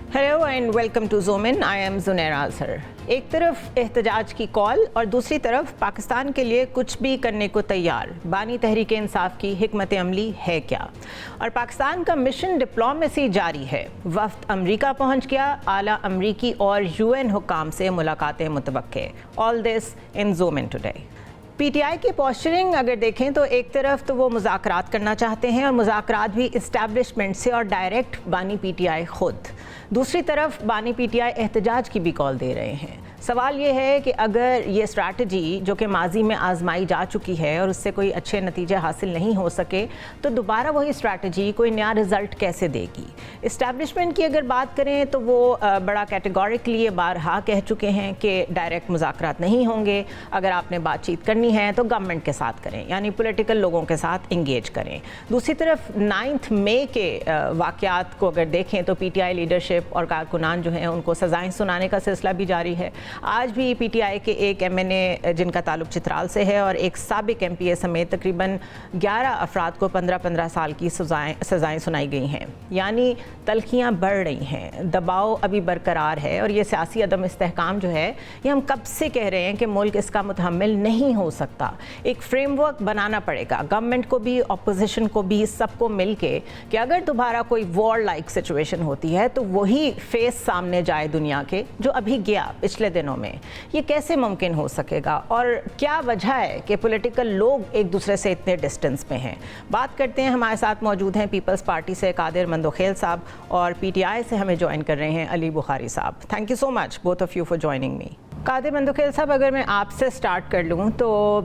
Hello and welcome to Zoom In. I am Zunaira Azhar. एक तरफ एहतजाज की कॉल और दूसरी तरफ पाकिस्तान के लिए कुछ भी करने को तैयार बानी तहरीक इंसाफ की हिकमत अमली है क्या, और पाकिस्तान का मिशन डिप्लोमेसी जारी है। वफ्द अमरीका पहुंच गया, आला अमरीकी और UN हुक्काम से मुलाकातें मुतवक्के। All this in zoom in today. PTI की पोस्चरिंग अगर देखें तो एक तरफ तो वो मुज़ाकरात करना चाहते हैं और मुज़ाकरात भी इस्टेब्लिशमेंट से और डायरेक्ट बानी PTI खुद। दूसरी तरफ बानी PTI एहतजाज की भी कॉल दे रहे हैं। सवाल ये है कि अगर ये स्ट्रैटेजी जो कि माजी में आजमाई जा चुकी है और उससे कोई अच्छे नतीजे हासिल नहीं हो सके, तो दोबारा वही स्ट्रैटेजी कोई नया रिज़ल्ट कैसे देगी। इस्टेब्लिशमेंट की अगर बात करें तो वो बड़ा कैटेगोरिकली ये बारहा कह चुके हैं कि डायरेक्ट मुज़ाकरात नहीं होंगे। अगर आपने बातचीत करनी है तो गवर्नमेंट के साथ करें, यानी पॉलिटिकल लोगों के साथ इंगेज करें। दूसरी तरफ 9 मई के वाक़यात को अगर देखें तो PTI लीडरशिप और कारकुनान जो हैं उनको सज़ाएँ सुनाने का सिलसिला भी जारी है। आज भी PTI के एक MNA जिनका ताल्लुक चित्राल से है और एक साबिक MPA समेत तकरीबन 11 अफराद को 15-15 साल की सज़ाएँ सुनाई गई हैं। यानी तलखियाँ बढ़ रही हैं, दबाव अभी बरकरार है और ये सियासी अदम इस्तेहकाम जो है ये हम कब से कह रहे हैं कि मुल्क इसका मुतहम्मिल नहीं हो सकता। एक फ्रेमवर्क बनाना पड़ेगा गवर्नमेंट को भी, अपोजिशन को भी, सबको मिल के कि अगर दोबारा कोई वॉर लाइक सिचुएशन होती है तो वही फेस सामने जाए दुनिया के जो अभी गया पिछले दिनों में। ये कैसे मुमकिन हो सकेगा और क्या वजह है कि पॉलिटिकल लोग एक दूसरे से इतने डिस्टेंस में हैं। बात करते हैं। हमारे साथ मौजूद हैं पीपल्स पार्टी से कादिर मंदोखेल साहब और PTI से हमें ज्वाइन कर रहे हैं अली बुखारी साहब। Thank you so much both of you for joining me. Qadir Mandokhel साहब, अगर मैं आपसे स्टार्ट कर लूँ तो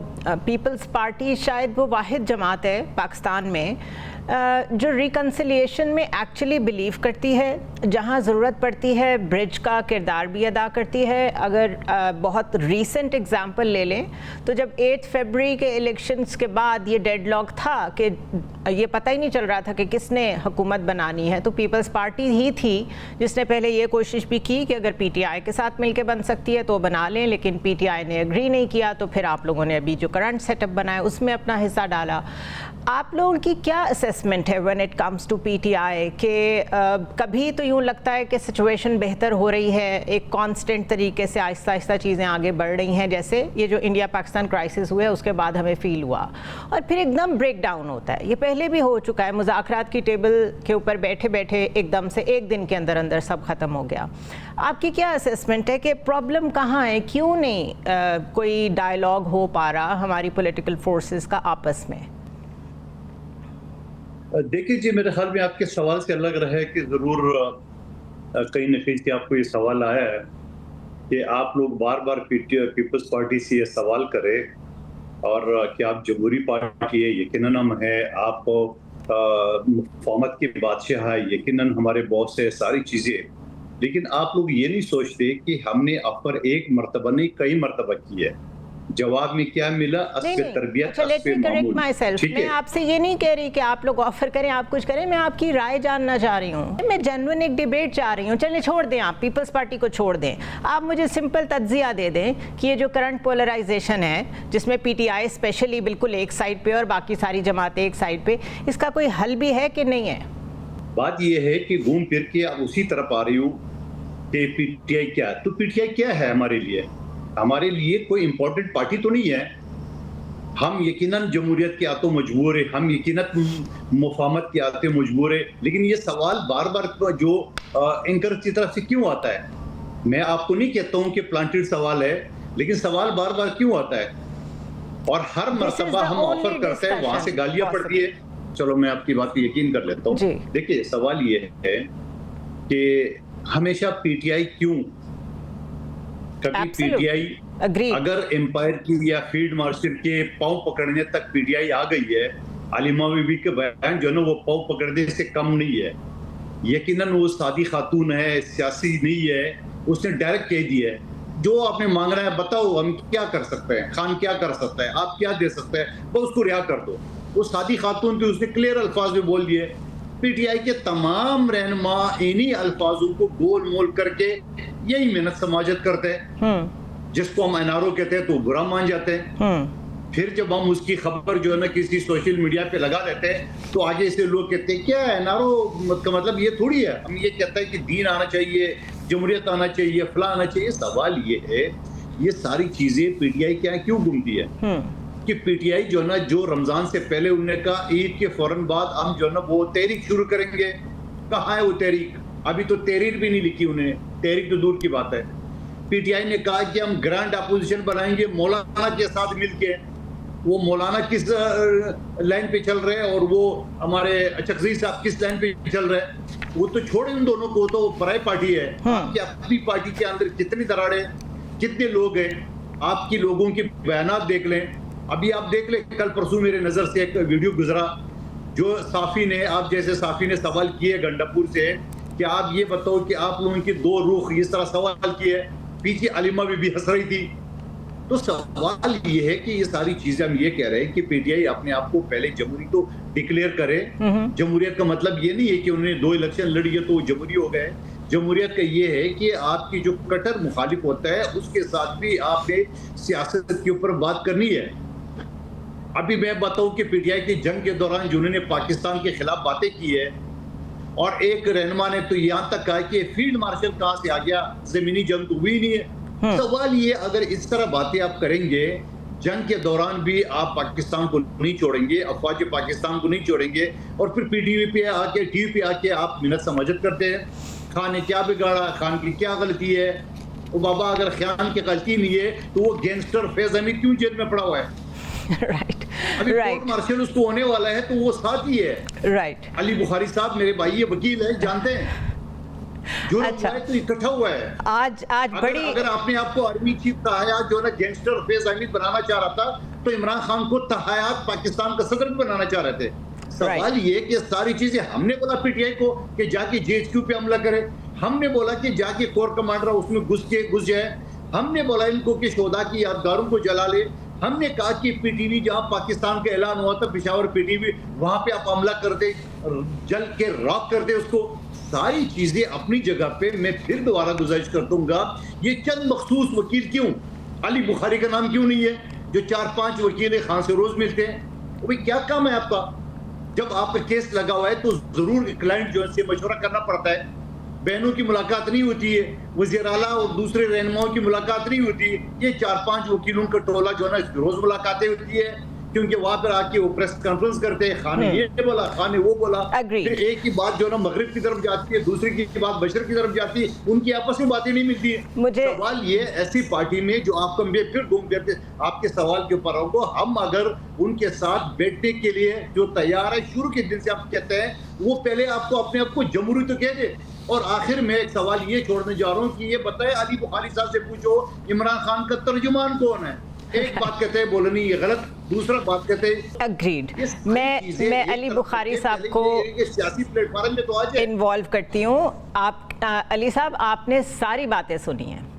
पीपल्स पार्टी शायद वो वाहिद जमात है पाकिस्तान में जो रिकन्सिलिएशन में एक्चुअली बिलीव करती है, जहाँ ज़रूरत पड़ती है ब्रिज का किरदार भी अदा करती है। अगर बहुत रीसेंट एग्जांपल ले लें तो जब 8 फरवरी के इलेक्शंस के बाद ये डेडलॉक था कि ये पता ही नहीं चल रहा था कि किसने हुकूमत बनानी है, तो पीपल्स पार्टी ही थी जिसने पहले ये कोशिश भी की कि अगर PTI के साथ मिलकर बन सकती है तो बना लें, लेकिन PTI ने एग्री नहीं किया। तो फिर आप लोगों ने अभी जो करंट सेटअप बनाया उसमें अपना हिस्सा डाला। आप लोगों की क्या असेसमेंट है when it comes to PTI कि कभी तो यूँ लगता है कि सिचुएशन बेहतर हो रही है, एक कांस्टेंट तरीके से आहिस्ता आहिस्ता चीज़ें आगे बढ़ रही हैं, जैसे ये जो इंडिया पाकिस्तान क्राइसिस हुआ है उसके बाद हमें फील हुआ, और फिर एकदम ब्रेक डाउन होता है। ये पहले भी हो चुका है, मुज़ाकरात की टेबल के ऊपर बैठे बैठे एकदम से एक दिन के अंदर अंदर सब ख़त्म हो गया। आपकी क्या असेसमेंट है कि प्रॉब्लम कहाँ है, क्यों नहीं कोई डायलॉग हो पा रहा हमारी पॉलिटिकल फोर्सेस का आपस में? देखिए जी, मेरे ख्याल में आपके सवाल से लग रहा है कि ज़रूर कहीं न कहीं से आपको ये सवाल आया है कि आप लोग बार बार पीपल्स पार्टी से ये सवाल करें और कि आप जमहूरी पार्टी है, यकीनन हम है, आप मुफाहमत की बादशाह है, यकीनन हमारे बहुत से सारी चीज़ें, लेकिन आप लोग ये नहीं सोचते कि हमने अफर एक मरतबा नहीं कई मरतबा की है। जवाब में क्या मिला? तरबियत। मैं आपसे ये नहीं कह रही कि आप लोग ऑफर करें, आप कुछ करें, मैं आपकी राय जानना चाह रही हूँ। मैं जेन्युइन एक डिबेट चाह रही हूँ। चलिए छोड़ दें, आप पीपल्स पार्टी को छोड़ दें, आप मुझे सिंपल तज्जिया दे दें कि ये जो करंट पोलराइजेशन है जिसमें PTI स्पेशली बिल्कुल एक साइड पे और बाकी सारी जमातें एक साइड पे, इसका कोई हल भी है कि नहीं है? बात ये है कि घूम फिर के अब उसी तरफ आ रही हूँ कि PTI क्या है। तो PTI क्या है हमारे लिए? हमारे लिए कोई इंपॉर्टेंट पार्टी तो नहीं है। हम यकीनन जमहूरियत के आते मजबूर है, हम यकीनन मुफाहमत के आते मजबूर है, लेकिन ये सवाल बार बार जो एंकर की तरफ से क्यों आता है? मैं आपको नहीं कहता हूँ कि प्लांटेड सवाल है, लेकिन सवाल बार बार क्यों आता है? और हर मर्तबा हम ऑफर करते हैं, वहां से गालियां पड़ती है। चलो मैं आपकी बात पे यकीन कर लेता हूँ। देखिए सवाल ये है कि हमेशा PTI क्यों? कभी PTI अगर एम्पायर की या फील्ड मार्शल के पांव पकड़ने तक PTI आ गई है, आलिमा बीबी के बयान जो है ना वो पांव पकड़ने से कम नहीं है। यकीनन वो सादी खातून है, सियासी नहीं है, उसने डायरेक्ट कह दिया है जो आपने मांग रहा है बताओ हम क्या कर सकते हैं, खान क्या कर सकता है, आप क्या दे सकते हैं, वो उसको रिहा कर दो। वो सादी खातून थी, उसने क्लियर अल्फाज में बोल दिए। PTI के तमाम रहनुमा इन्हीं अल्फाजों को गोल मोल करके यही मेहनत समाजत करते हैं, जिसको हम NRO कहते हैं तो बुरा मान जाते हैं। फिर जब हम उसकी खबर जो है ना किसी सोशल मीडिया पे लगा देते हैं तो आगे से लोग कहते हैं क्या है नारो का मतलब ये थोड़ी है, हम ये कहते हैं कि दीन आना चाहिए, जमहूरियत आना चाहिए, फला आना चाहिए। सवाल ये है ये सारी चीजें पीटीआई क्या क्यों घूमती है कि पीटीआई जो है ना जो रमजान से पहले उन्होंने कहा ईद के फौरन बाद हम जो है ना वो तहरीक शुरू करेंगे। कहाँ है वो तहरीक? अभी तो तहरीर भी नहीं लिखी उन्होंने, तहरीक तो दूर की बात है। पीटीआई ने कहा कि हम ग्रैंड अपोजिशन बनाएंगे मौलाना के साथ मिलके। वो मौलाना किस लाइन पे चल रहे हैं और वो हमारे चकजी साहब किस लाइन पे चल रहे हैं, वो तो छोड़े उन दोनों को, तो पराई पार्टी है। आपकी अपनी पार्टी के अंदर कितनी दरारें, कितने लोग हैं, आपकी लोगों की बयानात देख लें। अभी आप देख लें कल परसों मेरे नजर से एक वीडियो गुजरा जो साफी ने, आप जैसे साफी ने सवाल किए गंडापुर से कि आप ये बताओ कि आप लोगों की दो रुख, इस तरह सवाल किए, पीछे अलीमा भी हंस रही थी। तो सवाल ये है कि ये सारी चीजें हम ये कह रहे हैं कि पीटीआई अपने आप को पहले जमहूरी तो डिक्लेयर करे। जमहूरियत का मतलब ये नहीं है कि उन्होंने 2 इलेक्शन लड़ी है तो जमहूरी हो गए। जमहूरियत का ये है कि आपकी जो कट्टर मुखालिफ होता है उसके साथ भी आपने सियासत के ऊपर बात करनी है। अभी मैं बताऊं कि पीटीआई की जंग के दौरान जिन्होंने पाकिस्तान के खिलाफ बातें की है और एक रहनुमा ने तो यहाँ तक कहा कि फील्ड मार्शल कहाँ से आ गया, जमीनी जंग तो हुई नहीं है। सवाल ये अगर इस तरह बातें आप करेंगे जंग के दौरान भी आप पाकिस्तान को नहीं छोड़ेंगे, अफवाज पाकिस्तान को नहीं छोड़ेंगे और फिर पीटीवी पे आके टीवी पे आके आप मिन्नत समझत करते हैं खान ने क्या बिगाड़ा, खान की क्या गलती है। वो बाबा अगर खान की गलती नहीं है तो वो गैंगस्टर फैज हमीद क्यों जेल में पड़ा हुआ है? राइट अभी कोर्ट मार्शल उसको होने वाला है तो वो साथ ही है। राइट अली बुखारी साहब मेरे भाई ये वकील है, जानते हैं जो अच्छा। तो इकट्ठा हुआ है। आज बड़ी अगर आपने आपको आर्मी चीफ तहायात जो है ना गैंगस्टर फैज हमीद बनाना चाह रहा था तो इमरान खान को तहायात पाकिस्तान का सदर भी बनाना चाह रहे थे। सवाल ये कि सारी चीजें हमने बोला पीटीआई को कि जाके जेएचक्यू पे हमला करे, हमने बोला कि जाके कोर कमांडर उसमें घुस जाए, हमने बोला इनको कि शोधा की यादगारों को जला ले, हमने कहा कि पीटीवी जहां पाकिस्तान का ऐलान हुआ था पिशावर पीटीवी वहां पे आप हमला कर दे, जल के रॉक कर दे उसको। सारी चीजें अपनी जगह पे। मैं फिर दोबारा गुजारिश कर दूंगा ये चंद मखसूस वकील क्यों, अली बुखारी का नाम क्यों नहीं है जो 4-5 वकील खान से रोज मिलते हैं? वो भाई क्या काम है आपका? जब आपका केस लगा हुआ है तो जरूर क्लाइंट जो है मशवरा करना पड़ता है। बहनों की मुलाकात नहीं होती है, वज़ीर आला और दूसरे रहनुमाओं की मुलाकात नहीं होती है। ये 4-5 वकीलों का टोला जो है ना रोज मुलाकातें होती है क्योंकि वहां पर आके वो प्रेस कॉन्फ्रेंस करते हैं, खान ने ये बोला, खान ने वो बोला, फिर एक की बात जो है ना मगरिब की तरफ जाती है, दूसरी की बात बशर की तरफ जाती है, उनकी आपस में बातें नहीं मिलती है। मुझे सवाल ये ऐसी पार्टी में जो आपको मैं फिर घूम करके आपके सवाल के ऊपर आऊंगा, हम अगर उनके साथ बैठने के लिए जो तैयार है शुरू के दिन से आप कहते हैं वो पहले आपको अपने आप को जमहूरी तो कह दे। और आखिर में एक सवाल ये छोड़ने जा रहा हूँ कि ये बताए अली बुखारी साहब से पूछो इमरान खान का तर्जुमान कौन है? एक बात कहते हैं बोले नहीं ये गलत, दूसरा बात कहते हैं अग्रीड। मैं अली बुखारी साहब को सियासी प्लेटफॉर्म में तो आज इन्वॉल्व करती हूँ। आप अली साहब आपने सारी बातें सुनी हैं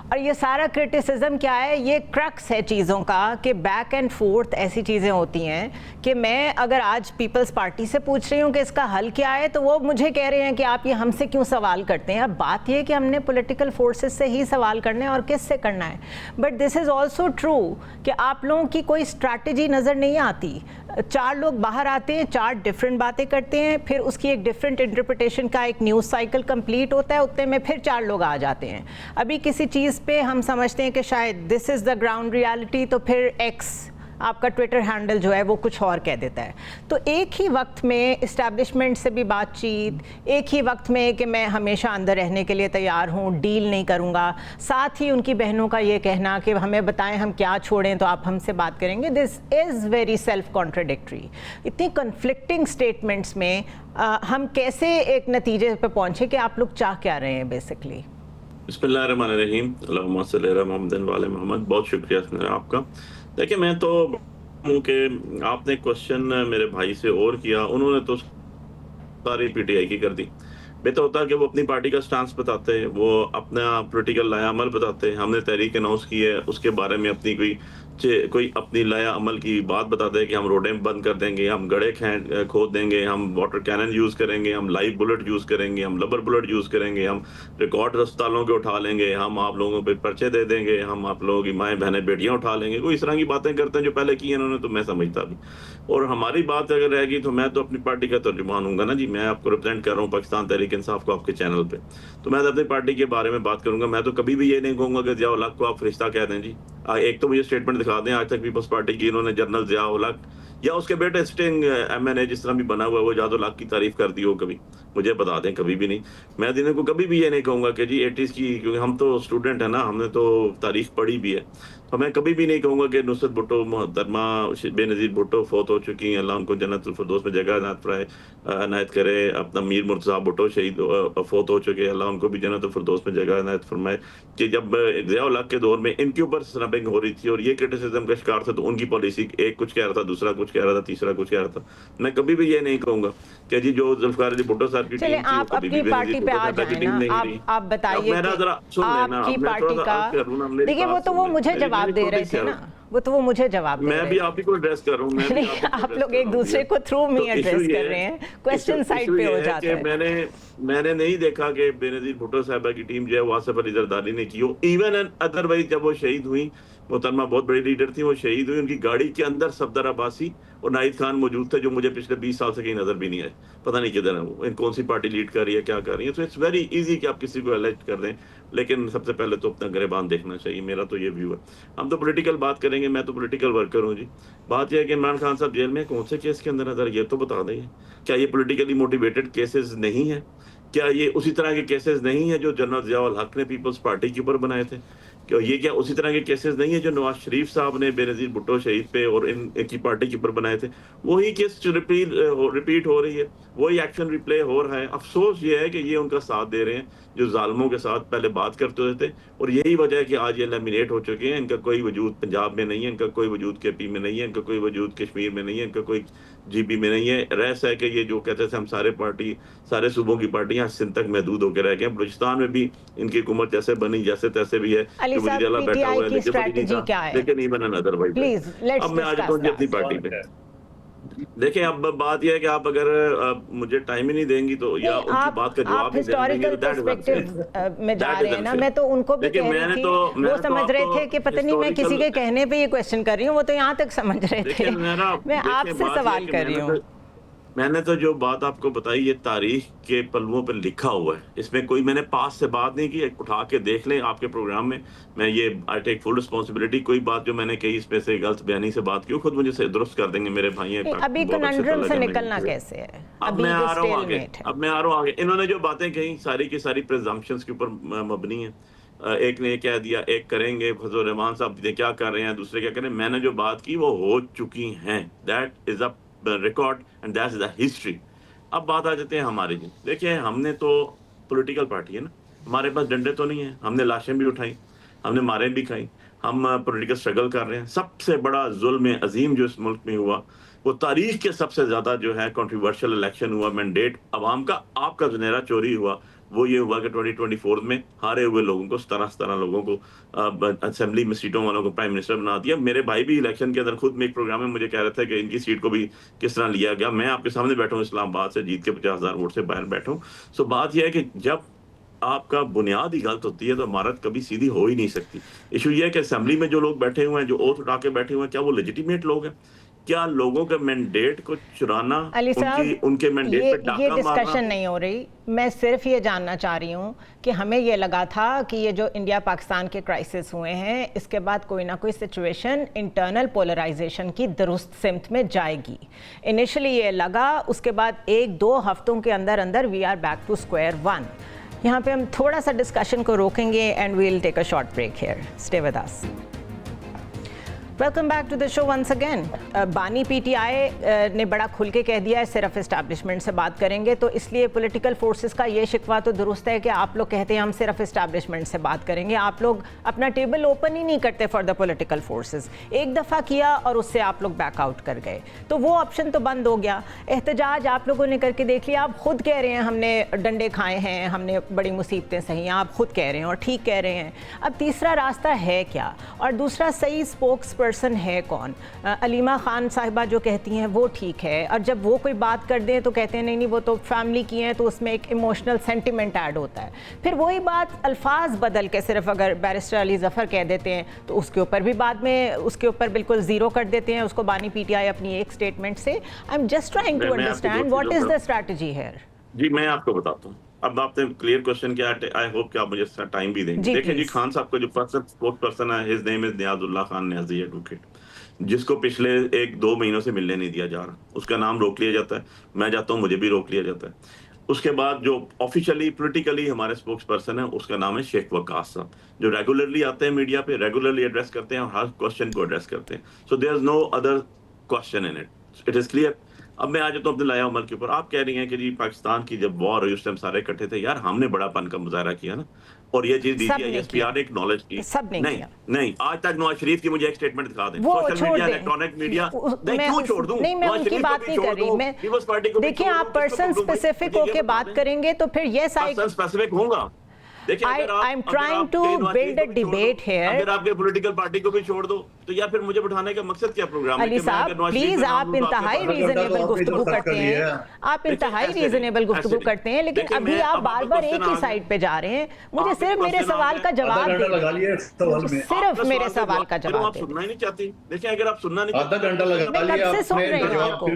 और ये सारा क्रिटिसिज्म क्या है, ये क्रक्स है चीज़ों का कि बैक एंड फोर्थ ऐसी चीज़ें होती हैं कि मैं अगर आज पीपल्स पार्टी से पूछ रही हूँ कि इसका हल क्या है तो वो मुझे कह रहे हैं कि आप ये हमसे क्यों सवाल करते हैं। अब बात ये है कि हमने पॉलिटिकल फोर्सेस से ही सवाल करने हैं और किस से करना है। But this is also true कि आप लोगों की कोई स्ट्रैटेजी नज़र नहीं आती। 4 लोग बाहर आते हैं, 4 डिफरेंट बातें करते हैं, फिर उसकी एक डिफरेंट इंटरप्रिटेशन का एक न्यूज़ साइकिल कंप्लीट होता है, उतने में फिर 4 लोग आ जाते हैं। अभी किसी चीज़ पे हम समझते हैं कि शायद this is the ground reality तो फिर एक्स आपका ट्विटर हैंडल जो है वो कुछ और कह देता है। तो एक ही वक्त में इस्टेब्लिशमेंट से भी बातचीत, एक ही वक्त में कि मैं हमेशा अंदर रहने के लिए तैयार हूँ, डील नहीं करूँगा, साथ ही उनकी बहनों का ये कहना कि हमें बताएं हम क्या छोड़ें तो आप हमसे बात करेंगे। This is very self contradictory. इतनी कन्फ्लिक्टिंग स्टेटमेंट्स में हम कैसे एक नतीजे पर पहुँचे कि आप लोग चाह क्या रहे हैं बेसिकली? बिस्मिल्लाहिर्रहमानिर्रहीम, अल्लाहुम्मा सल्ली अला मुहम्मदिन व आले मोहम्मद। बहुत शुक्रिया सुनेरा आपका। देखिए मैं तो हूँ कि आपने क्वेश्चन मेरे भाई से और किया, उन्होंने तो सारी पीटीआई की कर दी। बेहतर होता है कि वो अपनी पार्टी का स्टांस बताते हैं, वो अपना पॉलिटिकल लायामल बताते हैं। हमने तहरीक अनाउंस की है, उसके बारे में अपनी कोई कोई अपनी लाया अमल की बात बताता है कि हम रोडें बंद कर देंगे, हम गड्ढे खोद देंगे, हम वाटर कैनन यूज़ करेंगे, हम लाइव बुलेट यूज़ करेंगे, हम रबर बुलेट यूज़ करेंगे, हम रिकॉर्ड अस्पतालों के उठा लेंगे, हम आप लोगों पे पर्चे दे देंगे, हम आप लोगों की माएँ बहनें बेटियाँ उठा लेंगे, कोई इस तरह की बातें करते हैं जो पहले की हैं इन्होंने, तो मैं समझता भी। और हमारी बात अगर रहेगी तो मैं तो अपनी पार्टी का तर्जुमान हूँगा ना जी, मैं आपको रिप्रेजेंट कर रहा हूँ पाकिस्तान तहरीक इंसाफ को आपके चैनल पे, तो मैं तो अपनी पार्टी के बारे में बात करूंगा। मैं तो कभी भी ये नहीं कहूंगा कि ज़िया उल हक को आप फरिश्ता कह दें जी। एक तो मुझे स्टेटमेंट दिखा दें आज तक पीपल्स पार्टी की इन्होंने जनरल ज़िया उल हक या उसके बेटे स्टिंग MNA जिस तरह भी बना हुआ है वो ज़िया उल हक की तारीफ कर दी हो कभी, मुझे बता दें, कभी भी नहीं। मैं दिन को कभी भी ये नहीं कहूंगा कि जी 80s की, क्योंकि हम तो स्टूडेंट है ना, हमने तो तारीख पढ़ी भी है, तो मैं कभी भी नहीं कहूंगा कि नुसरत भुट्टो मोहतरमा बेनज़ीर भुट्टो फौत हो चुकी हैं, अल्लाह उनको जन्नतुल फिरदौस में जगह इनायत करे। अपना मीर मुर्तज़ा भुट्टो शहीद फौत हो चुके हैं, अल्लाह उनको भी जन्नतुल फिरदौस में जगह इनायत फरमाए। कि जब ज़िया उल हक के दौर में इनके ऊपर स्नैपिंग हो रही थी और ये क्रिटिसिज्म का शिकार था, तो उनकी पॉलिसी एक कुछ कह रहा था, दूसरा कुछ कह रहा था, तीसरा कुछ कह रहा था। मैं कभी भी ये नहीं कहूंगा कि जी जो जुल्फ़िकार अली भुट्टो साहब की टीम थी आप अपनी पार्टी पे आ जाए ना, आप बताइए आपकी पार्टी का। देखिए वो तो वो मुझे जवाब दे रहे थे ना, वो तो वो मुझे जवाब दे रहे हैं। मैं भी आप ही को एड्रेस कर रहा हूँ, मैं भी आप लोग एक दूसरे को थ्रू मी एड्रेस कर रहे हैं, क्वेश्चन साइड पे हो जाता है। मैंने नहीं देखा कि बेनज़ीर भुट्टो साहबा की टीम जो है वासिफ अली ज़रदारी ने की हो। इवन अदरवाइज जब वो शहीद हुई, मोहतरमा बहुत बड़ी लीडर थी, वो शहीद हुई, उनकी गाड़ी के अंदर सफदर अब्बासी और नाहिद खान मौजूद थे, जो मुझे पिछले 20 साल से कहीं नजर भी नहीं आए। पता नहीं किधर है वो, इन कौन सी पार्टी लीड कर रही है, क्या कर रही है। तो इट्स वेरी इजी कि आप किसी को एलेक्ट कर दें, लेकिन सबसे पहले तो अपना गिरबान देखना चाहिए, मेरा तो ये व्यू है। हम तो पॉलिटिकल बात करेंगे, मैं तो पॉलिटिकल वर्कर हूँ जी। बात यह है कि इमरान खान साहब जेल में कौन से केस के अंदर नजर, ये तो बता दें। क्या ये पॉलिटिकली मोटिवेटेड केसेस नहीं है? क्या ये उसी तरह के केसेस नहीं है जो जनरल ज़िया उल हक ने पीपल्स पार्टी के ऊपर बनाए थे? क्या उसी तरह के केसेस नहीं है जो नवाज शरीफ साहब ने बेनज़ीर भुट्टो शहीद पे और इनकी पार्टी के ऊपर बनाए थे? वही केस रिपीट हो रही है, वही एक्शन रिप्ले हो रहा है। अफसोस ये है कि ये उनका साथ दे रहे हैं जो जालिमों के साथ पहले बात करते थे, और यही वजह है कि आज ये लेमिनेट हो चुके हैं। इनका कोई वजूद पंजाब में नहीं है, इनका कोई वजूद KP में नहीं है, इनका कोई वजूद कश्मीर में नहीं है, इनका कोई GB में नहीं है। रहस है कि ये जो कहते थे हम सारे सूबों की पार्टियां सिंध तक महदूद होकर रह गए। बलूचिस्तान में भी इनकी हुकूमत जैसे बनी जैसे तैसे भी है, बैठा हुआ है, लेकिन नहीं बना नजर भाई। अब मैं आ जाता हूँ अपनी पार्टी पे। देखिए अब बात यह है कि आप अगर मुझे टाइम ही नहीं देंगी तो या उनकी बात का जवाब नहीं देंगे, पर्सपेक्टिव में जा रहे हैं ना। मैं तो उनको भी कह रही थी, वो समझ रहे थे कि पता नहीं मैं किसी के कहने पे ये क्वेश्चन कर रही हूँ, वो तो यहाँ तक समझ रहे थे। मैं आपसे सवाल कर रही हूँ। मैंने तो जो बात आपको बताई ये तारीख के पल्लुओं पर लिखा हुआ है, इसमें कोई मैंने पास से बात नहीं की। उठा के देख लें आपके प्रोग्राम में, मैं ये आई टेक फुल रिस्पांसिबिलिटी। कोई बात जो मैंने कही इसमें से गलत बयानी से बात की, खुद मुझे से दुरुस्त कर देंगे मेरे भाई हैं। अभी कन्वर्जन से निकलना कैसे है? अब मैं आ रहा हूँ आगे। इन्होंने जो बातें कही सारी की सारी प्रिजम्पशंस के ऊपर मबनी है। एक ने कह दिया, एक करेंगे, फजल रहमान साहब क्या कर रहे हैं, दूसरे क्या करें। मैंने जो बात की वो हो चुकी हैं, that is a record and that is the history. अब बात आ जाते हैं हमारे जी। देखिए हमने तो पॉलिटिकल पार्टी है ना, हमारे पास डंडे तो नहीं है, हमने लाशें भी उठाई, हमने मारें भी खाई, हम पॉलिटिकल स्ट्रगल कर रहे हैं। सबसे बड़ा जुल्म अजीम जो इस मुल्क में हुआ, वो तारीख के सबसे ज्यादा जो है कंट्रोवर्शियल इलेक्शन हुआ, मैंडेट अवाम का आपका सुनहरा चोरी हुआ, वो ये हुआ कि 2024 में हारे हुए लोगों को 17 लोगों को असेंबली में सीटों वालों को प्राइम मिनिस्टर बना दिया। मेरे भाई भी इलेक्शन के अंदर खुद में एक प्रोग्राम में मुझे कह रहे थे कि इनकी सीट को भी किस तरह लिया गया। मैं आपके सामने बैठा हूँ, इस्लामाबाद से जीत के 50,000 वोट से बाहर बैठा हूँ। सो बात यह है कि जब आपका बुनियाद ही गलत होती है तो इमारत कभी सीधी हो ही नहीं सकती। इशू ये है कि असेंबली में जो लोग बैठे हुए हैं, जो ओथ उठा के बैठे हुए हैं, क्या वो लेजिटिमेट लोग हैं? क्या लोगों के मैंडेट को चुराना, उनके मैंडेट पे डाका मारना? ये डिस्कशन नहीं हो रही। मैं सिर्फ ये जानना चाह रही हूँ कि हमें ये लगा था कि ये जो इंडिया पाकिस्तान के क्राइसिस हुए हैं, इसके बाद कोई ना कोई सिचुएशन इंटरनल पोलराइजेशन की दुरुस्त सिमत में जाएगी। इनिशियली ये लगा, उसके बाद 1-2 हफ्तों के अंदर अंदर we are back to square one. यहाँ पे हम थोड़ा सा डिस्कशन को रोकेंगे and we will take a short break here. Stay with us. Welcome back to the show once again. बानी PTI ने बड़ा खुल के कह दिया है सिर्फ इस्टेब्लिशमेंट से बात करेंगे, तो इसलिए पॉलिटिकल फोर्सेस का ये शिकवा तो दुरुस्त है कि आप लोग कहते हैं हम सिर्फ इस्टेब्लिशमेंट से बात करेंगे। आप लोग अपना टेबल ओपन ही नहीं करते फॉर द पॉलिटिकल फोर्सेस। एक दफ़ा किया और उससे आप लोग बैकआउट कर गए, तो वो ऑप्शन तो बंद हो गया। एहतजाज आप लोगों ने करके देख लिया। आप खुद कह रहे हैं हमने डंडे खाए हैं, हमने बड़ी मुसीबतें सही हैं, आप खुद कह रहे हैं और ठीक कह रहे हैं। अब तीसरा रास्ता है क्या? और दूसरा, सही स्पोक्स पर्सन है कौन? अलीमा खान साहिबा जो कहती हैं वो ठीक है, और जब वो कोई बात कर दें तो कहते हैं नहीं नहीं वो तो फैमिली की हैं, तो उसमें एक इमोशनल सेंटिमेंट ऐड होता है। फिर वही बात अल्फाज बदल के सिर्फ अगर बैरिस्टर अली ज़फ़र कह देते हैं तो उसके ऊपर भी बाद में उसके ऊपर बिल्कुल ज़ीरो कर देते हैं उसको बानी पीटीआई अपनी एक स्टेटमेंट से। I am just trying to understand what is the strategy here. जी मैं आपको बताता हूँ। अब आपने क्लियर क्वेश्चन किया, आई होप कि आप मुझे टाइम भी देंगे। देखिए जी, खान साहब का जो स्पोक्स पर्सन है, his name is Niazullah Khan Niazi advocate, जिसको पिछले 1-2 महीनों से मिलने नहीं दिया जा रहा, उसका नाम रोक लिया जाता है। मैं जाता हूँ, मुझे भी रोक लिया जाता है। उसके बाद जो ऑफिशियली पॉलिटिकली हमारे स्पोक्स पर्सन है, उसका नाम है शेख वकास साहब, जो रेगुलरली आते हैं मीडिया पे, रेगुलरली एड्रेस करते हैं और हर क्वेश्चन को एड्रेस करते हैं। So there is no other question in it, it is clear. अब मैं आ जाता हूँ अपने लाया उमर के ऊपर। आप कह रही हैं कि जी पाकिस्तान की जब वॉर हुई उस टाइम सारे इकट्ठे थे। यार हमने बड़ापन का मुजाहरा किया ना, और ये चीज DGISPR ने एक्नॉलेज की। नहीं, आज तक नवाज शरीफ की मुझे एक स्टेटमेंट दिखा दें। सोशल मीडिया, इलेक्ट्रॉनिक मीडिया, मैं क्यों छोड़ दूं? नहीं, मैं उनकी बात नहीं कर रही। मैं देखिए, आप पर्सन स्पेसिफिक होके बात करेंगे तो फिर यस आई पर्सन स्पेसिफिक होगा। I am trying to build a debate here. अगर आपके पॉलिटिकल पार्टी को भी छोड़ दो तो या फिर मुझे बिठाने का मकसद क्या प्रोग्राम है? अली साहब प्लीज, आप इंतहाई रीजनेबल गुफ्तगू करते हैं, आप इंतहाई रीजनेबल गुफ्तगू करते हैं, लेकिन अभी आप बार बार एक ही साइड पे जा रहे हैं। मुझे सिर्फ मेरे सवाल का जवाब दे, सिर्फ मेरे सवाल का जवाब। आप सुनना ही नहीं चाहती। देखिए, अगर आप सुनना नहीं, आधा घंटा लगा लिया, कब से सुन रहे हैं आपको।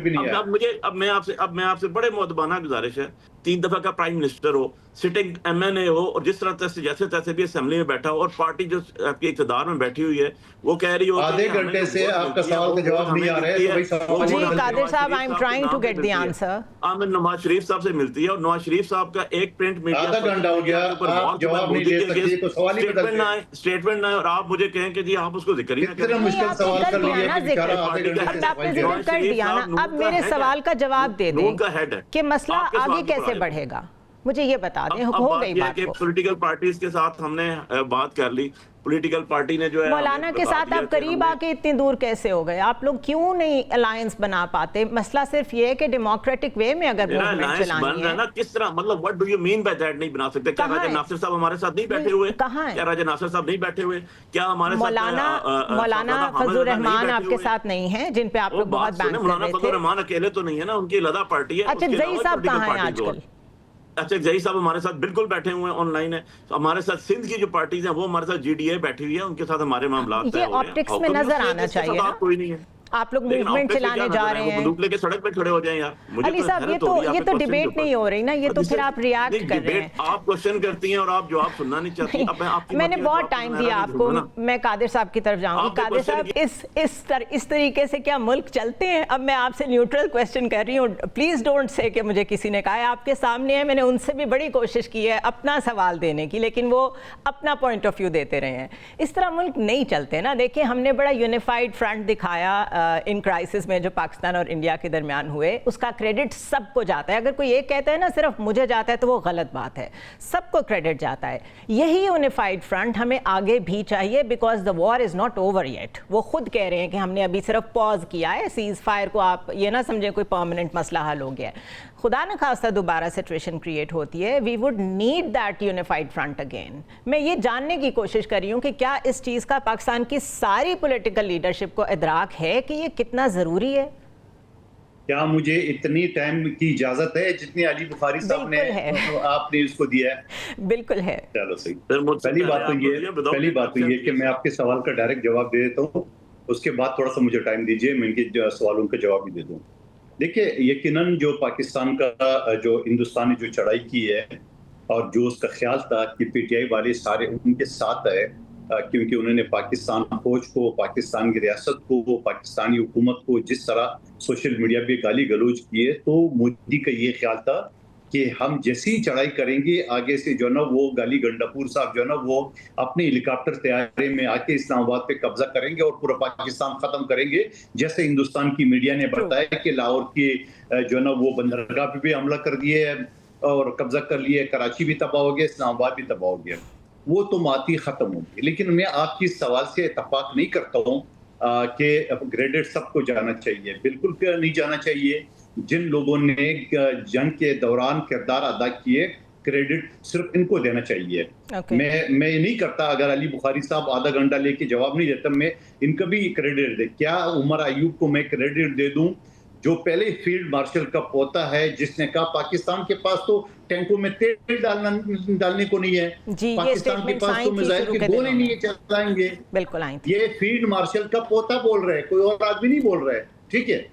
अब मैं आपसे बड़े मुअद्दबाना गुजारिश है, 3 दफा का प्राइम मिनिस्टर हो, सिटिंग MNA हो, और जिस तरह से जैसे तैसे भी असेंबली में बैठा हो, और पार्टी जो आपकी इक़्तिदार में बैठी हुई है वो कह रही हो आधे घंटे से आपका सवाल का जवाब नहीं आ रहा है। जी Qadir Sahab, I am trying to get the answer. Amir Nawaz Sharif Sahab से मिलती है, और नवाज शरीफ साहब का एक प्रिंट मीडिया आधा घंटा हो गया, आप जवाब नहीं दे सकते, तो सवाल ही बदल गया। स्टेटमेंट ना, और आप मुझे कहें कि जी आप उसको जिक्र ही ना करें। इतना मुश्किल सवाल कर लिया कि बेचारा आधे घंटे से आपने जिक्र कर दिया ना, अब मेरे सवाल का जवाब दे दें कि मसला आगे कैसे बढ़ेगा, मुझे ये बता दें। हो गई बात। पॉलिटिकल पार्टीज के साथ हमने बात कर ली, पॉलिटिकल पार्टी ने जो है मौलाना के साथ आप करीब आके इतनी दूर कैसे हो गए? आप लोग क्यों नहीं अलायंस बना पाते? मसला सिर्फ ये है कि डेमोक्रेटिक वे में अगर मूवमेंट चलानी है ना, किस तरह, मतलब what do you mean by that नहीं बना सकते? क्या राजा नासिर साहब हमारे साथ नहीं बैठे हुए? कहां है? क्या राजा नासिर साहब नहीं बैठे हुए? क्या हमारे साथ मौलाना फजलुर रहमान आपके साथ नहीं है, जिन पे आप लोग बहुत बैन कर रहे थे? मौलाना फजलुर रहमान अकेले तो नहीं है ना, उनकी अलग पार्टी है। अच्छा, जई साहब कहां हैं आजकल? अच्छा, जई साहब हमारे साथ बिल्कुल बैठे हुए हैं, ऑनलाइन है। तो हमारे साथ सिंध की जो पार्टीज हैं वो हमारे साथ GDA बैठी हुई है, उनके साथ हमारे मामला ये ऑप्टिक्स में नजर आना चाहिए ना। कोई नहीं है, आप लोग मूवमेंट चलाने जा रहे हैं, बंदूक लेके सड़क पे खड़े हो जाएं यार। अली साहब, ये तो डिबेट नहीं हो रही ना, ये तो फिर आप रिएक्ट कर रहे हैं। आप क्वेश्चन करती हैं और आप जवाब सुनना नहीं चाहती। मैंने बहुत टाइम दिया आपको, मैं कादिर साहब की तरफ जाऊंगी। कादिर साहब, इस तरीके से क्या मुल्क चलते हैं? अब मैं आपसे न्यूट्रल क्वेश्चन कर रही हूँ, प्लीज डोंट से कि मुझे किसी ने कहा है। आपके सामने है, मैंने उनसे भी बड़ी कोशिश की है अपना सवाल देने की, लेकिन वो अपना पॉइंट ऑफ व्यू देते रहे हैं। इस तरह मुल्क नहीं चलते ना। देखिए, हमने बड़ा यूनिफाइड फ्रंट दिखाया इन क्राइसिस में जो पाकिस्तान और इंडिया के दरमियान हुए, उसका क्रेडिट सबको जाता है। अगर कोई ये कहता है ना सिर्फ मुझे जाता है तो वो गलत बात है, सबको क्रेडिट जाता है। यही यूनिफाइड फ्रंट हमें आगे भी चाहिए, because the war is not over yet. वो खुद कह रहे हैं कि हमने अभी सिर्फ पॉज किया है, सीज फायर को आप ये ना समझें कोई परमानेंट मसला हल हो गया है। खुदा न खास्ता दोबारा सिचुएशन क्रिएट होती है, we would need that unified front again. मैं ये जानने की कोशिश कर रही हूँ कि क्या इस चीज़ का पाकिस्तान की सारी पॉलिटिकल लीडरशिप को इदराक है कि ये कितना ज़रूरी है? क्या मुझे इतनी टाइम की इजाजत है जितनी अली बुखारी साहब ने आपने उसको दिया है? बिल्कुल है। चलो सही। पहली बात तो ये कि मैं आपके सवाल का डायरेक्ट जवाब दे देता हूँ, उसके बाद थोड़ा सा मुझे टाइम दीजिए, मैं इनके सवालों का जवाब भी दे दूँ। देखिए, यकीनन जो पाकिस्तान का जो हिंदुस्तान ने जो चढ़ाई की है और जो उसका ख्याल था कि PTI वाले सारे उनके साथ है, क्योंकि उन्होंने पाकिस्तान फौज को, पाकिस्तान की रियासत को, पाकिस्तानी हुकूमत को जिस तरह सोशल मीडिया पे गाली गलौज किए, तो मोदी का ये ख्याल था कि हम जैसी चढ़ाई करेंगे आगे से जो ना वो गाली गंडापुर साहब जो ना वो अपने हेलीकॉप्टर तैयारी में आके इस्लामाबाद पे कब्जा करेंगे और पूरा पाकिस्तान खत्म करेंगे। जैसे हिंदुस्तान की मीडिया ने बताया कि लाहौर की जो ना वो बंदरगाह पे भी हमला कर दिए और कब्जा कर लिए, कराची भी तबाह हो गया, इस्लामाबाद भी तबाह हो गया, वो तो माती खत्म होगी। लेकिन मैं आपकी सवाल से इत्तेफाक नहीं करता हूँ कि क्रेडिट सबको जाना चाहिए, बिल्कुल नहीं जाना चाहिए। जिन लोगों ने जंग के दौरान किरदार अदा किए क्रेडिट सिर्फ इनको देना चाहिए। Okay. मैं ये नहीं करता, अगर अली बुखारी साहब आधा घंटा लेके जवाब नहीं देता, मैं इनका भी क्रेडिट दे। क्या उमर अयूब को मैं क्रेडिट दे दूं, जो पहले फील्ड मार्शल का पोता है, जिसने कहा पाकिस्तान के पास तो टैंकों में तेल डालने को नहीं है, पाकिस्तान के पास तो मिसाइल के गोले नहीं चलाएंगे। बिल्कुल आई थी। ये फील्ड मार्शल का पोता बोल रहे हैं, कोई और आदमी नहीं बोल रहा है, ठीक है।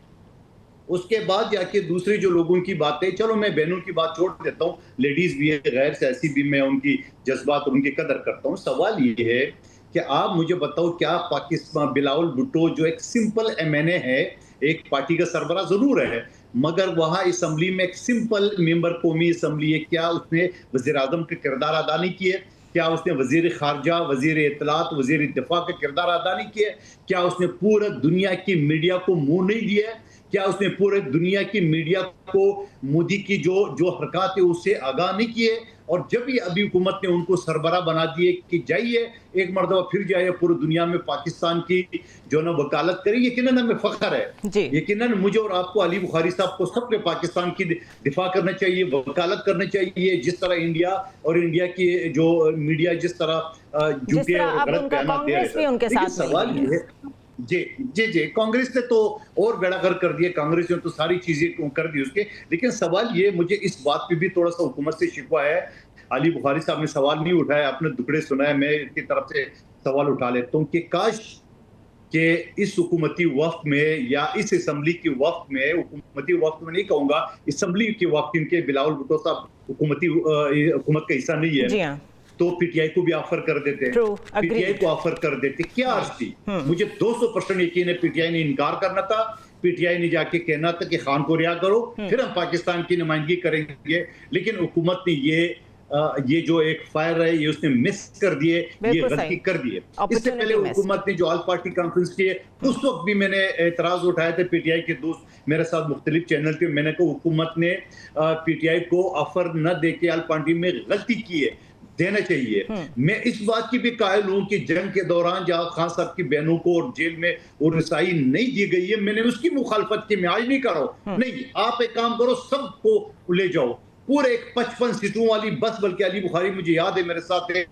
उसके बाद जाके दूसरी जो लोगों की बातें, चलो मैं बहनों की बात छोड़ देता हूँ, लेडीज भी है, गैर सियासी भी, मैं उनकी जज्बात और उनकी कदर करता हूँ। सवाल ये है कि आप मुझे बताओ, क्या पाकिस्तान बिलावल भुट्टो जो एक सिंपल MNA है, एक पार्टी का सरबराह जरूर है, मगर वहां असम्बली में एक सिंपल मेंबर कौमी असम्बली है, क्या उसने वजीर आजम का किरदार अदा नहीं किया? क्या उसने वजीर खारजा, वजीर इत्तलात, वजीर दिफा का किरदार अदा नहीं किया? क्या उसने पूरा दुनिया की मीडिया को मुंह नहीं दिया? क्या उसने पूरे दुनिया की मीडिया को मोदी की जो हरकत है उससे आगाह नहीं किए? और जब ये अभी हुकूमत ने उनको सरबराह बना दिए कि जाइए एक मरतबा फिर जाइए पूरी दुनिया में पाकिस्तान की जो ना वकालत करें, यकीनन हमें फख्र है, यकीनन मुझे और आपको, अली बुखारी साहब को, सबके पाकिस्तान की दिफा करना चाहिए, वकालत करना चाहिए, जिस तरह इंडिया और इंडिया की जो मीडिया जिस तरह झूठे और गलत बयान दे रहे हैं। सवाल ये है, जी कांग्रेस ने तो और बेड़ागर कर दिए, कांग्रेस ने तो सारी चीजें कर दी उसके। लेकिन सवाल ये, मुझे इस बात पे भी थोड़ा सा हुकूमत से शिकवा है, अली बुखारी साहब ने सवाल नहीं उठाया, आपने दुकड़े सुनाए, मैं इनकी तरफ से सवाल उठा लेता हूँ कि काश कि इस हुकूमती वक्त में या इस असम्बली के वक्त में, हुकूमती वक्त में नहीं कहूंगा, असम्बली के वक्त, इनके बिलावल भुट्टो साहब हुकूमत का हिस्सा नहीं है, तो पीटीआई को भी ऑफर कर देते, पीटीआई को ऑफर कर देते, क्या अर्ज थी? मुझे 200% यकीन है पीटीआई ने इनकार करना था, पीटीआई ने जाके कहना था कि खान को रिहा करो, फिर हम पाकिस्तान की नुमाइंदगी करेंगे। लेकिन हुकूमत ने ये जो एक फायर है, ये उसने मिस कर दिए, ये गलती कर दिए। इससे पहले हुकूमत ने जो ऑल पार्टी कॉन्फ्रेंस की है, उस वक्त भी मैंने एतराज उठाए थे, पीटीआई के दोस्त मेरे साथ मुख्तलिफ चैनल पे, मैंने कहा हुकूमत ने पीटीआई को ऑफर न दे के ऑल पार्टी में गलती की है, देना चाहिए। मैं इस बात की भी कायल हूं कि जंग के दौरान जहां खान साहब की बहनों को और जेल में और रसाई नहीं दी गई है, मैंने उसकी मुखालफत की, मैं आज नहीं कर रहा हूं, नहीं, आप एक काम करो, सबको ले जाओ, पूरे एक 55 सीटों वाली बस, बल्कि अली बुखारी मुझे याद है मेरे साथ है,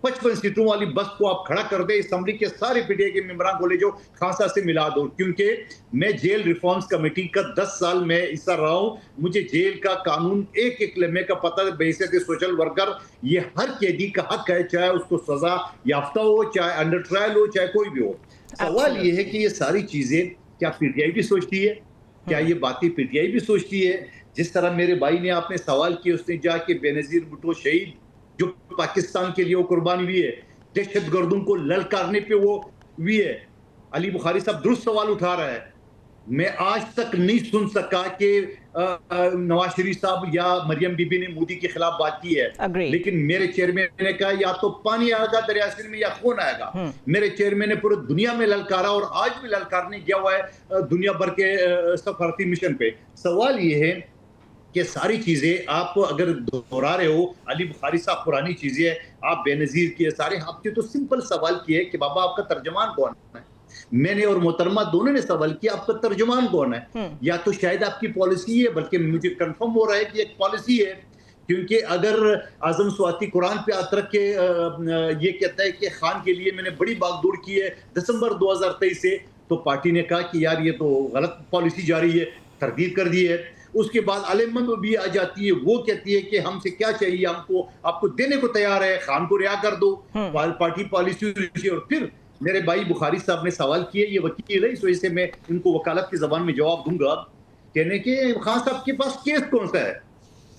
55 सीटों वाली बस को आप खड़ा कर दे, असम्बली के सारे पीटीआई के मेंबरान को ले जाओ, खान साहब से मिला दो। क्योंकि मैं जेल रिफॉर्म्स कमेटी का 10 साल में हिस्सा रहा हूं, मुझे जेल का कानून एक एक लम्हे का पता है, बेहैसियत सोशल वर्कर, ये हर कैदी का हक है, चाहे उसको सजा याफ्ता हो, चाहे अंडर ट्रायल हो, चाहे कोई भी हो। सवाल ये है कि ये सारी चीजें क्या पीटीआई भी सोचती है? क्या ये बातें पीटीआई भी सोचती है? जिस तरह मेरे भाई ने आपने सवाल किया, उसने जाके बेनजीर भुट्टो शहीद जो पाकिस्तान के लिए वो कुर्बानी हुई है, दहशतगर्दों को ललकारने पे वो हुई है, अली बुखारी साहब दुरुस्त सवाल उठा रहा है। मैं आज तक नहीं सुन सका कि नवाज शरीफ साहब या मरियम बीबी ने मोदी के खिलाफ बात की है, लेकिन मेरे चेयरमैन ने कहा या तो पानी आएगा दरिया सिंध में या खून आएगा। मेरे चेयरमैन ने पूरी दुनिया में ललकारा और आज भी ललकारने गया हुआ है दुनिया भर के सफारती मिशन पे। सवाल ये है कि सारी चीजें आप अगर दोहरा रहे हो, अली बुखारी साहब पुरानी चीजें है, आप बेनजीर किए सारे, आपने तो सिंपल सवाल किए कि बाबा आपका तर्जमान कौन है? मैंने और मोहतरमा दोनों ने सवाल किया आपका तर्जुमान कौन है? या तो शायद आपकी पॉलिसी है, बल्कि मुझे कंफर्म हो रहा है कि एक पॉलिसी है, क्योंकि अगर आजम स्वाति कुरान पे हाथ रख के ये कहता है कि खान के लिए मैंने बड़ी भागदौड़ की है दिसंबर 2023 से, तो पार्टी ने कहा कि यार ये तो गलत पॉलिसी जारी है, तरदीद कर दी है। उसके बाद आलिम भी आ जाती है, वो कहती है कि हमसे क्या चाहिए, हमको आपको देने को तैयार है, खान को रिहा कर दो, पार्टी पॉलिसी। और फिर मेरे भाई बुखारी साहब ने सवाल किए, ये वकील है, इस वजह से मैं इनको वकालत की जबान में जवाब दूंगा, कहने के खान साहब के पास केस कौन सा है?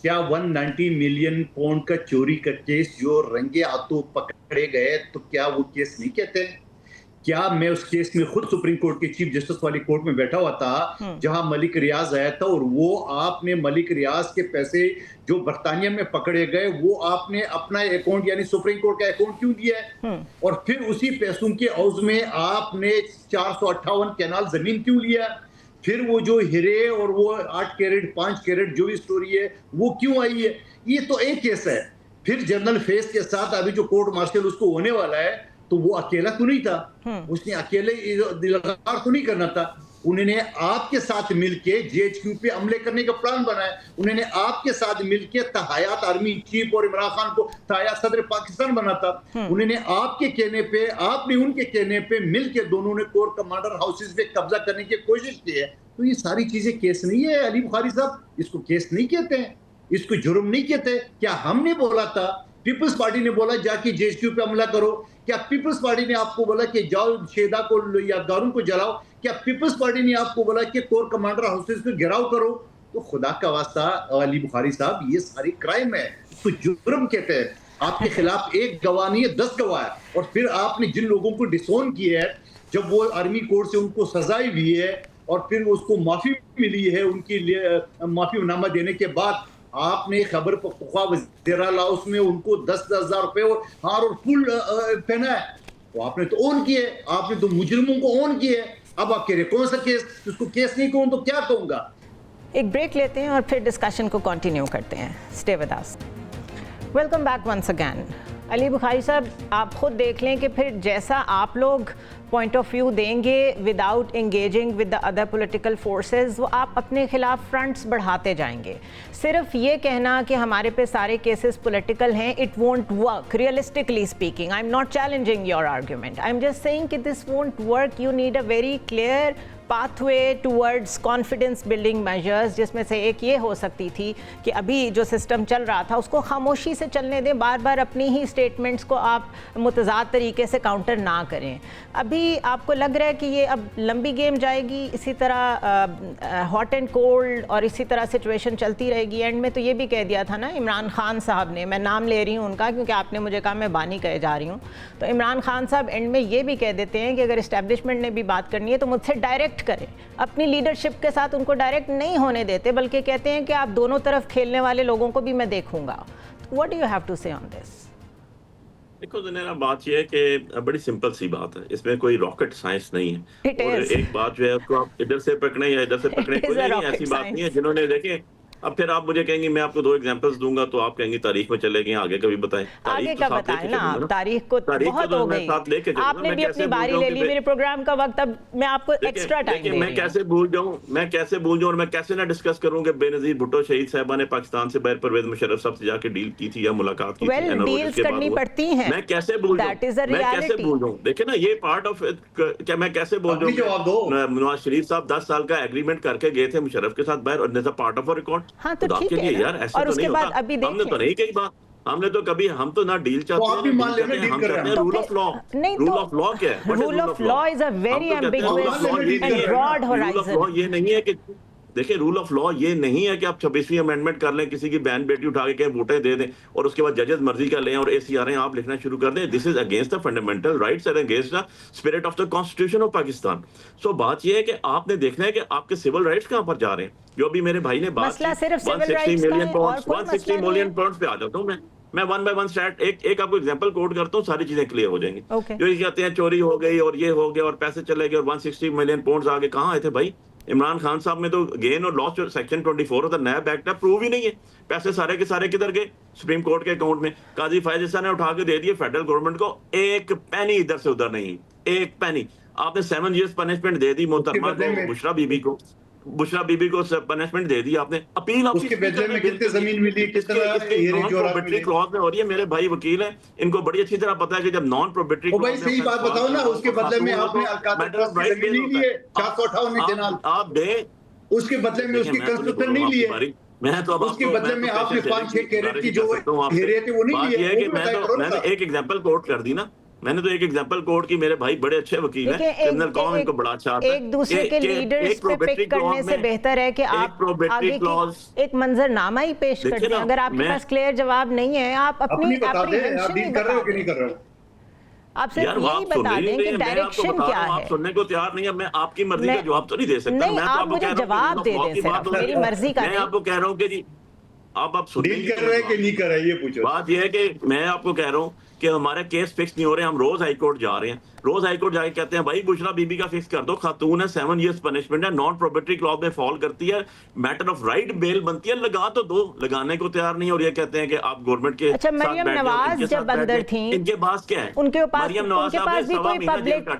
क्या 190 मिलियन पाउंड का चोरी का केस जो रंगे हाथों पकड़े गए, तो क्या वो केस नहीं कहते हैं? क्या मैं उस केस में खुद सुप्रीम कोर्ट के चीफ जस्टिस वाली कोर्ट में बैठा हुआ था, जहां मलिक रियाज आया था, और वो आपने मलिक रियाज के पैसे जो बर्तानिया में पकड़े गए, वो आपने अपना अकाउंट यानी सुप्रीम कोर्ट का अकाउंट क्यों दिया है? और फिर उसी पैसों के औज में आपने 458 कैनाल जमीन क्यों लिया? फिर वो जो हीरे और वो 8 कैरेट 5 कैरेट जो भी स्टोरी है वो क्यों आई है? ये तो एक केस है। फिर जनरल फेस के साथ अभी जो कोर्ट मार्शल उसको होने वाला है, तो वो अकेला तो नहीं था, उसने अकेले दिलगार तो नहीं करना था, उन्होंने आपके साथ मिलके जेएचक्यू पे हमले करने का प्लान बनाया, उन्होंने आपके साथ मिलके तहायात आर्मी चीफ और इमरान खान को तहायात सदर पाकिस्तान बना था। उन्होंने आपके कहने पे, आपने उनके कहने पे मिलके दोनों ने कोर कमांडर हाउसेस पे कब्जा करने की कोशिश की है। तो ये सारी चीजें केस नहीं है अली बुखारी साहब, इसको केस नहीं कहते हैं, इसको जुर्म नहीं कहते। क्या हमने बोला था, पीपल्स पार्टी ने बोला जाके जेएचक्यू पे हमला करो? क्या पीपल्स पार्टी ने आपको बोला कि जाओ शेदा को या दारून को जलाओ? क्या पीपल्स पार्टी ने आपको बोला कि कोर कमांडर हाउसेस को घेराव करो? तो खुदा का वास्ता अली बुखारी साहब, ये सारी क्राइम है, तो जुर्म कहते हैं। आपके खिलाफ एक गवाह नहीं है, 10 गवाह है। और फिर आपने जिन लोगों को डिसोन किया है, जब वो आर्मी कोर्ट से उनको सजाई हुई है और फिर उसको माफी मिली है, उनके लिए माफीनामा देने के बाद आपने खबर उसमें उनको 10,000 रुपए और हार और फूल पहना है। तो आपने तो ऑन किए, आपने तो मुजरिमों को ऑन किए। अब आप कह रहे कौन सा केस? उसको केस नहीं कहूं तो क्या कहूंगा? एक ब्रेक लेते हैं और फिर डिस्कशन को कंटिन्यू करते हैं। Stay with us. Welcome back once again. Ali Bukhari साहब, आप खुद देख लें कि फिर जैसा आप लोग पॉइंट ऑफ व्यू देंगे without engaging with the other political forces, वो आप अपने खिलाफ फ्रंट्स बढ़ाते जाएंगे। सिर्फ ये कहना कि हमारे पे सारे केसेस पॉलिटिकल हैं, it won't work. Realistically speaking, I am not challenging your argument, I am just saying कि this won't work. You need a very clear pathway towards confidence building measures, जिसमें से एक ये हो सकती थी कि अभी जो सिस्टम चल रहा था उसको खामोशी से चलने दें, बार बार अपनी ही स्टेटमेंट्स को आप मुतज़ाद तरीके से काउंटर ना करें। अभी आपको लग रहा है कि ये अब लंबी गेम जाएगी, इसी तरह हॉट एंड कोल्ड और इसी तरह सिचुएशन चलती रहेगी? एंड में तो ये भी कह दिया था ना इमरान खान साहब ने, मैं नाम ले रही हूँ उनका क्योंकि आपने मुझे कहा मैं बानी कहे जा रही हूँ, तो इमरान खान साहब एंड में ये भी कह देते हैं कि अगर इस्टेब्लिशमेंट ने भी बात करनी है तो मुझसे डायरेक्ट करें। अपनी लीडरशिप के साथ उनको डायरेक्ट नहीं होने देते, बल्कि कहते हैं कि आप दोनों तरफ खेलने वाले लोगों को भी मैं देखूंगा। What do you have to say on this? देखो ज़ुनैरा, बात यह है कि बड़ी सिंपल सी बात है, इसमें कोई रॉकेट साइंस नहीं है। और एक बात जो है उसको आप इधर से पकड़े या इधर से पकड़े, कोई नहीं, ऐसी बात नहीं है। जिन्होंने देखे, अब फिर आप मुझे कहेंगे मैं आपको 2 एग्जांपल्स दूंगा तो आप कहेंगे तारीख में चले गए, आगे कभी बताएं। आगे का बताएं ना, तारीख को बहुत हो गई, आपने भी अपनी बारी ले ली, मेरे प्रोग्राम का वक्त, अब मैं आपको एक्स्ट्रा टाइम दे रही हूं। मैं कैसे भूल जाऊं और मैं कैसे ना डिस्कस करूं कि बेनजीर भुट्टो शहीद साहबा ने पाकिस्तान से बाहर परवेज मुशर्रफ साहब से जाके डील की थी या मुलाकात की थी, डील्स करनी पड़ती हैं, मैं कैसे भूल जाऊं? देखिए ना, ये पार्ट ऑफ, क्या मैं कैसे भूल जाऊं? नवाज शरीफ साहब 10 साल का एग्रीमेंट करके गए थे मुशर्रफ के साथ बाहर, और पार्ट ऑफ अ रिकॉर्ड। हाँ, तो ठीक है यार, ऐसा तो नहीं होता। हमने तो नहीं कही बात, हमने तो कभी, हम तो ना डील चाहते हैं, हम चाहते हैं rule of law. Rule of law क्या है? Rule of law is a very ambiguous and broad horizon. ये नहीं है कि, देखिए, रूल ऑफ लॉ ये नहीं है कि आप 26वीं अमेंडमेंट कर लें, किसी की बहन बेटी उठा के कहीं वोटें दे दें और उसके बाद जजेस मर्जी का लें और ACRA आप लिखना शुरू कर दें। This is against the fundamental rights and against the spirit of the constitution of Pakistan. So बात ये है कि आपने देखना है कि आपके सिविल राइट्स कहां पर जा रहे हैं। जो अभी मेरे भाई ने बात की, 160 मिलियन पाउंड्स पे आ जाता हूं मैं 1 by 1 स्टैट एक आपको एग्जांपल कोट करता हूं, सारी चीजें क्लियर हो जाएंगी। जो ये कहते हैं चोरी हो गई और ये हो गया और पैसे चले गए और 160 मिलियन पाउंड्स आगे, कहां आए थे भाई? इमरान खान साहब में तो गेन और loss, section 24 of the NAB act prove ही नहीं है। पैसे सारे के सारे किधर गए? सुप्रीम कोर्ट के अकाउंट में। काजी फायज ने उठा के दे दिए फेडरल गवर्नमेंट को, एक पैनी इधर से उधर नहीं, एक पैनी। आपने 7 years पनिशमेंट दे दी मोहतरमा को, बुशरा बीबी को पनिशमेंट दे दी आपने। अपील उसके बदले में कितनी जमीन मिली, कितना प्रोबेटरी क्लॉज में हो रही है। मेरे भाई वकील हैं, इनको बड़ी अच्छी तरह पता है कि जब नॉन प्रोबेटरी भाई सही बात बताओ ना, उसके बदले में आपने जमीन नहीं ली है 458 केनाल, आप दे, उसके बदले में उसकी कंस्ट्रक्शन नहीं ली है। मैं तो उसके बदले में आपने 5-6 कैरेट की जो हीरे थे वो नहीं लिए। मैंने एक एग्जांपल कोट कर दी ना, मैंने तो एक एग्जांपल कोर्ट की, मेरे भाई बड़े अच्छे वकील हैं, क्रिमिनल कॉम इनको बड़ा अच्छा आता है। एक दूसरे के लीडर्स पे पिक करने से बेहतर है कि आप आगे एक मंजरनामा ही पेश कर दें। अगर आपके पास क्लियर जवाब नहीं है, आप अपनी एप्रीहेंशन ही बता दें। आप सिर्फ यही बता दें कि डायरेक्शन क्या है। आप सुनने को तैयार नहीं है, मैं आपकी मर्जी का जवाब तो नहीं दे सकता। नहीं, आप मुझे जवाब दे दें, सिर्फ मेरी मर्जी का। मैं आपको कह रहा हूँ कि जी अब आप सुनिए, डील कर रहे हैं कि नहीं कर रहे हैं, ये पूछो। बात ये है कि मैं आपको कह रहा हूँ कि हमारे केस फिक्स नहीं हो रहे, हम रोज हाईकोर्ट जा रहे हैं, रोज हाईकोर्ट जाके कहते हैं भाई बुशरा बीबी का फिक्स कर दो, खातून है, 7 years पनिशमेंट है, नॉन प्रोबेटरी क्लॉज में फॉल करती है, मैटर ऑफ राइट बेल बनती है, लगा तो दो, लगाने को तैयार नहीं, और ये कहते हैं कि आप गवर्नमेंट के अच्छा, मरियम नवाज जब अंदर थी, इनके पास क्या है, उनके पास मरियम नवाज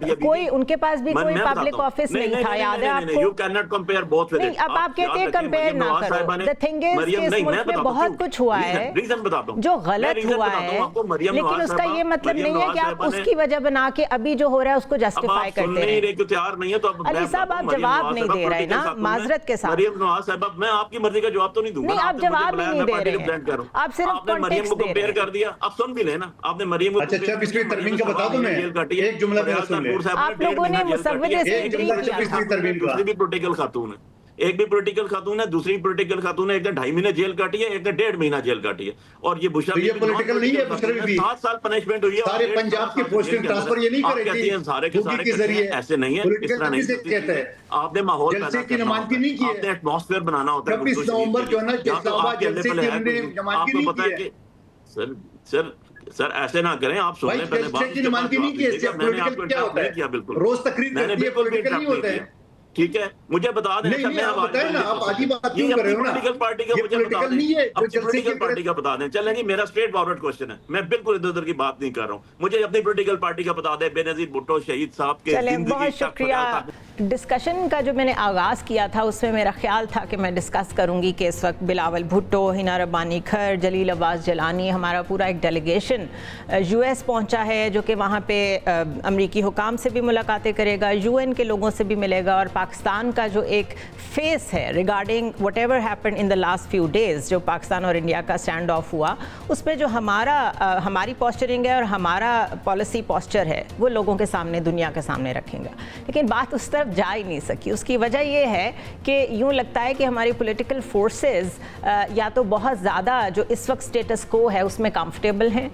भी कोई उनके पास भी कोई पब्लिक ऑफिस नहीं था, याद है आपको? You can not compare both with it. अब आप कहते हैं कंपेयर ना करो। द थिंग इज कि इस मुल्क में बहुत कुछ हुआ है रीजन बताता हूं जो गलत हुआ है, लेकिन उसका ये मतलब नहीं है कि आप उसकी वजह बना के अभी जो हो रहा है उसको जस्टिफाई करते हैं। तैयार नहीं है तो अली साहब आप जवाब नहीं दे रहे ना, माजरत के साथ। मरियम नवाज साहब, मैं आपकी मर्जी का जवाब तो नहीं दूंगा। नहीं, आप जवाब ही नहीं दे रहे हैं, आप सिर्फ मरियम को कंपेयर कर दिया, आप सुन भी लेना, आपने मरियम को। अच्छा, पिछली तरमीम का बता दूं मैं, एक जुमला मेरा सुन ले। आप लोगों ने मुसव्विदे से एग्री किया, पिछली तरमीम का। दूसरी भी पॉलिटिकल खातून है, एक भी पॉलिटिकल खातून है, दूसरी पॉलिटिकल खातून है, एक ने 2.5 महीने जेल काटी है, एक ने 1.5 महीना जेल काटी है, और ये बुशरा ये पॉलिटिकल नहीं है, बुशरा बीबी 7 साल पनिशमेंट हुई है। सारे पंजाब की पोस्टिंग ट्रांसफर ये नहीं करेगी, सारे के सारे के जरिए ऐसे नहीं है, इस तरह नहीं कहते हैं। आपने माहौल जलसे की नुमाइंदगी नहीं की है, आपने एटमॉस्फेयर बनाना होता है। 26 नवंबर जो है ना, इस्लामाबाद जलसे की नुमाइंदगी नहीं की है। सर ऐसे ना करें, आप सुन लें पहले बात की नुमाइंदगी नहीं की है, मैंने आपको क्या होता है, बिल्कुल रोज तकरीर करती है, पॉलिटिकल नहीं होता है। ठीक है, मुझे बता दें। नहीं, आप बताएं ना, आप आधी बात क्यों कर रहे हो ना? पॉलिटिकल पार्टी का मुझे बता दें, नहीं है, अपनी पॉलिटिकल पार्टी का बता दें। चलें जी, मेरा स्ट्रेट फॉरवर्ड क्वेश्चन है, मैं बिल्कुल इधर उधर की बात नहीं कर रहा हूँ, मुझे अपनी पॉलिटिकल पार्टी का बता दें। बेनजीर भुट्टो शहीद साहब के जिंदगी, बहुत शुक्रिया। डिस्कशन का जो मैंने आगाज़ किया था उसमें मेरा ख्याल था कि मैं डिस्कस करूंगी कि इस वक्त बिलावल भुट्टो, हिना रब्बानी खर, जलील अब्बास जलानी, हमारा पूरा एक डेलीगेशन US पहुंचा है, जो कि वहाँ पे अमरीकी हुकाम से भी मुलाकातें करेगा, UN के लोगों से भी मिलेगा, और पाकिस्तान का जो एक फेस है regarding what ever happen in the last few days, जो पाकिस्तान और इंडिया का स्टैंड ऑफ हुआ, उसमें जो हमारी पॉस्चरिंग है और हमारा पॉलिसी पॉस्चर है वो लोगों के सामने, दुनिया के सामने रखेंगे। लेकिन बात उस तरफ जा ही नहीं सकी। उसकी वजह ये है कि यूँ लगता है कि हमारी पॉलिटिकल फोर्सेस या तो बहुत ज़्यादा जो इस वक्त स्टेटस को है उसमें कंफर्टेबल हैं,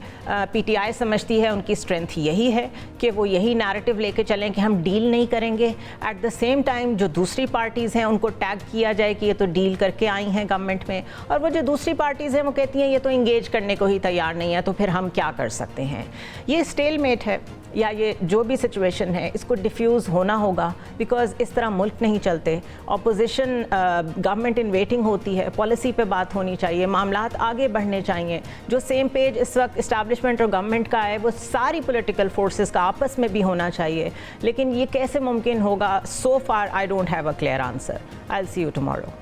PTI समझती है उनकी स्ट्रेंथ यही है कि वो यही नैरेटिव लेके चलें कि हम डील नहीं करेंगे। एट द सेम टाइम जो दूसरी पार्टीज़ हैं उनको टैग किया जाए कि ये तो डील करके आई हैं गवर्नमेंट में, और वो जो दूसरी पार्टीज़ हैं वो कहती हैं ये तो इंगेज करने को ही तैयार नहीं है, तो फिर हम क्या कर सकते हैं। ये स्टेलमेट है, या ये जो भी सिचुएशन है इसको डिफ्यूज़ होना होगा, बिकॉज इस तरह मुल्क नहीं चलते। अपोजिशन गवर्नमेंट इन वेटिंग होती है, पॉलिसी पे बात होनी चाहिए, मामलात आगे बढ़ने चाहिए। जो सेम पेज इस वक्त इस्टेब्लिशमेंट और गवर्नमेंट का है वो सारी पॉलिटिकल फोर्सेस का आपस में भी होना चाहिए, लेकिन ये कैसे मुमकिन होगा? So far I don't have a clear answer. I will see you tomorrow.